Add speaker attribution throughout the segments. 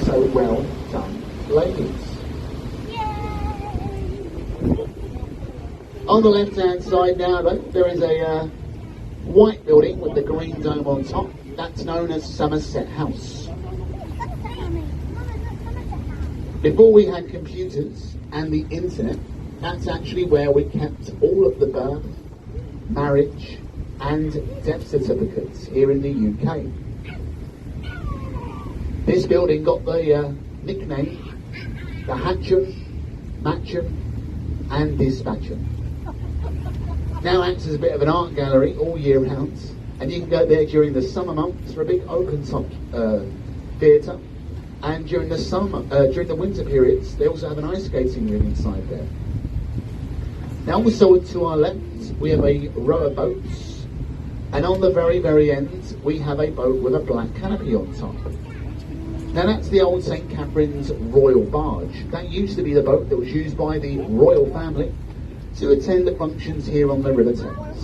Speaker 1: So well done, ladies. On the left-hand side now, though, there is a white building with the green dome on top. That's known as Somerset House. Before we had computers and the internet, that's actually where we kept all of the birth, marriage and death certificates here in the UK. This building got the nickname the Hatcham, Matcham and Dispatcham. Now acts as a bit of an art gallery all year round, and you can go there during the summer months for a big open-top theatre, and during the winter periods they also have an ice skating rink inside there. Now also to our left we have a row of boats, and on the very end we have a boat with a black canopy on top. Now that's the old St Catherine's Royal Barge. That used to be the boat that was used by the royal family to attend the functions here on the River Thames.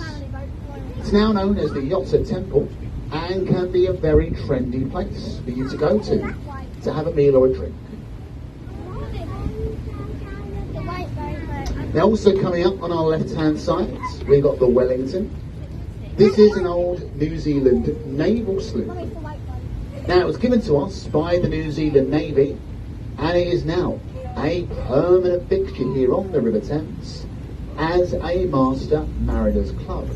Speaker 1: It's now known as the Yotta Temple and can be a very trendy place for you to go to have a meal or a drink. Now also coming up on our left hand side we've got the Wellington. This is an old New Zealand naval sloop. Now it was given to us by the New Zealand Navy and it is now a permanent fixture here on the River Thames as a Master Mariners Club.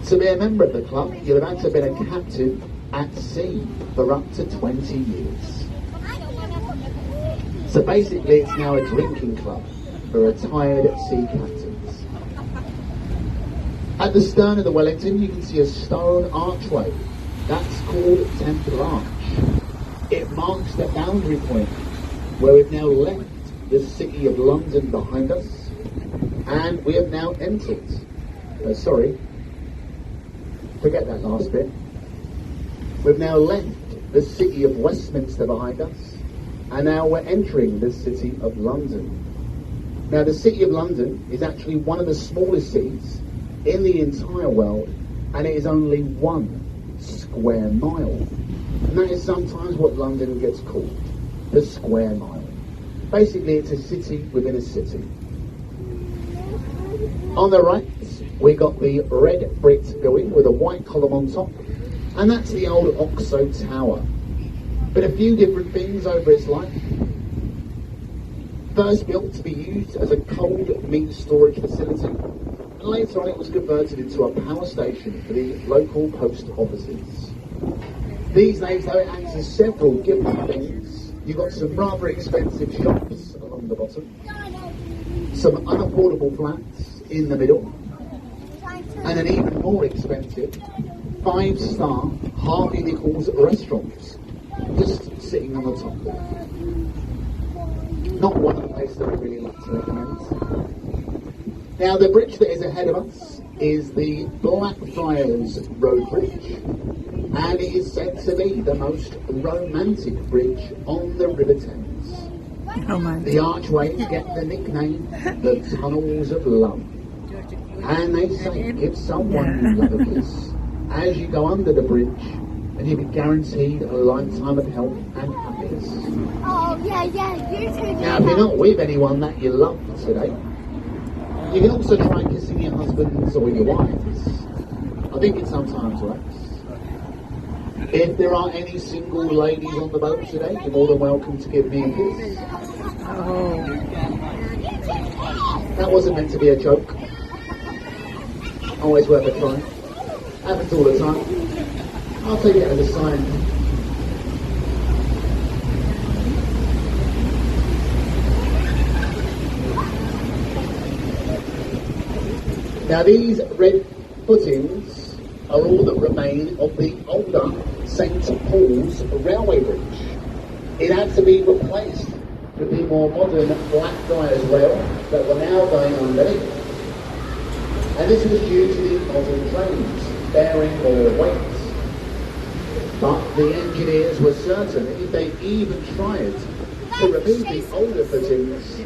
Speaker 1: To be a member of the club, you'll have had to have been a captain at sea for up to 20 years. So basically it's now a drinking club for retired sea captains. At the stern of the Wellington you can see a stone archway. That's called Temple Arch. It marks the boundary point where we've now left the city of London behind us and we have now entered, forget that last bit. We've now left the city of Westminster behind us and now we're entering the city of London. Now the city of London is actually one of the smallest cities in the entire world and it is only 1 square mile. And that is sometimes what London gets called, the square mile. Basically it's a city within a city. On the right, we got the red brick building with a white column on top, and that's the old Oxo Tower. But a few different things over its life. First built to be used as a cold meat storage facility, and later on it was converted into a power station for the local post offices. These days though it acts as several different things. You've got some rather expensive shops along the bottom, some unaffordable flats in the middle, and an even more expensive 5-star Harvey Nichols restaurant just sitting on the top there. Not one of the places that I really like to recommend. Now the bridge that is ahead of us is the Blackfriars Road Bridge, and it is said to be the most romantic bridge on the River Thames. The archways get the nickname the Tunnels of Love. And they say if someone you love a kiss as you go under the bridge, and you'll be guaranteed a lifetime of health and happiness.
Speaker 2: Oh, yeah, you too.
Speaker 1: Now, if you're not with anyone that you love today, you can also try kissing your husbands or your wives. I think it sometimes works. If there are any single ladies on the boat today, you're more than welcome to give me a kiss.
Speaker 3: Oh.
Speaker 1: That wasn't meant to be a joke. Always worth a try. Happens all the time. I'll take it as a sign. Now these red footings are all that remain of the older St Paul's Railway Bridge. It had to be replaced with the more modern Blackfriars Rail that were now going underneath. And this was due to the modern trains bearing more weight. But the engineers were certain that if they even tried to remove the older footings,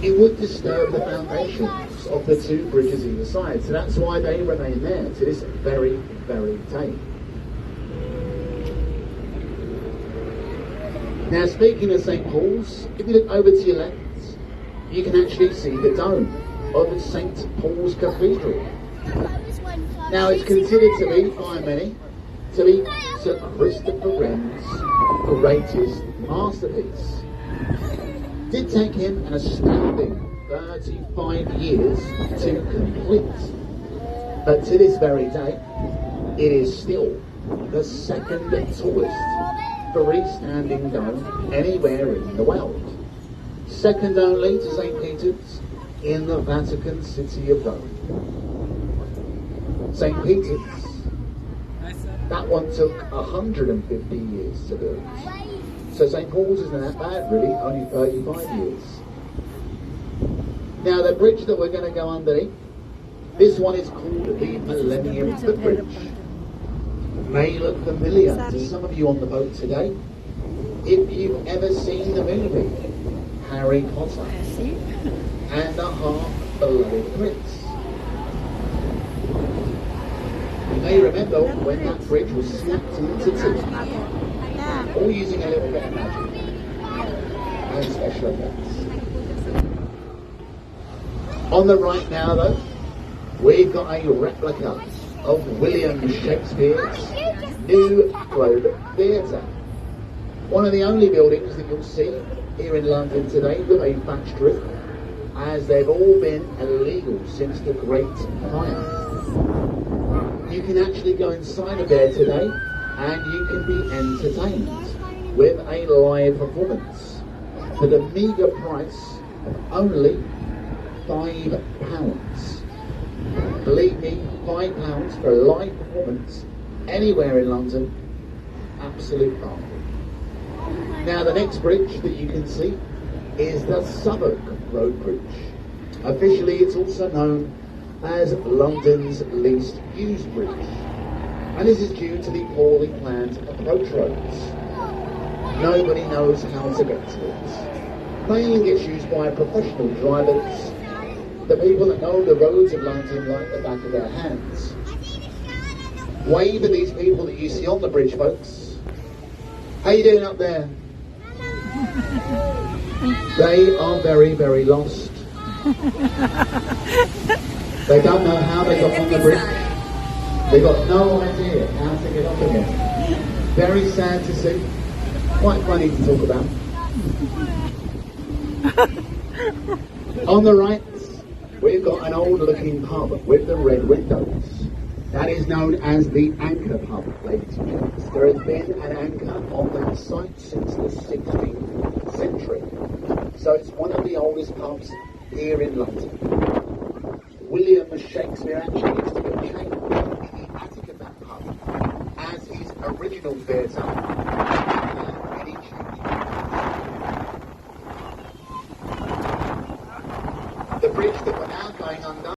Speaker 1: it would disturb the foundations of the two bridges either side. So that's why they remain there to this very, very day. Now, speaking of St. Paul's, if you look over to your left, you can actually see the dome of St. Paul's Cathedral. Now, it's considered to be, by many, to be Sir Christopher Wren's greatest masterpiece. It did take him an astounding 35 years to complete, but to this very day, it is still the second tallest freestanding dome anywhere in the world, second only to St. Peter's in the Vatican City of Rome. St. Peter's, that one took 150 years to build. So St. Paul's isn't that bad really, only 35 years. Now the bridge that we're going to go underneath, this one is called the Millennium Footbridge. May look familiar to some of you on the boat today. If you've ever seen the movie Harry Potter and the Half-Blood Prince, you may remember when that bridge was snapped into two, all using a little bit of magic and special effects. On the right now though, we've got a replica of William Shakespeare's New Globe Theatre. One of the only buildings that you'll see here in London today with a thatched roof, as they've all been illegal since the Great Fire. You can actually go inside of there today and you can be entertained with a live performance for the meagre price of only £5. Believe me, £5 for a live performance anywhere in London, absolute bargain. Now the next bridge that you can see is the Southwark Road Bridge. Officially it's also known as London's least used bridge, and this is due to the poorly planned approach roads. Nobody knows how to get to it. Mainly gets used by professional drivers, the people that know the roads of London like the back of their hands. Wave at these people that you see on the bridge, folks. How you doing up there? They are very, very lost. They don't know how they got on the bridge. They got no idea how to get up again. Very sad to see. Quite funny to talk about. On the right, we've got an old looking pub with the red windows. That is known as the Anchor Pub, ladies and gentlemen. There has been an anchor on that site since the 16th century. So it's one of the oldest pubs here in London. William Shakespeare actually used to be chained in the attic of that pub as his original theatre. The bridge that we're now going under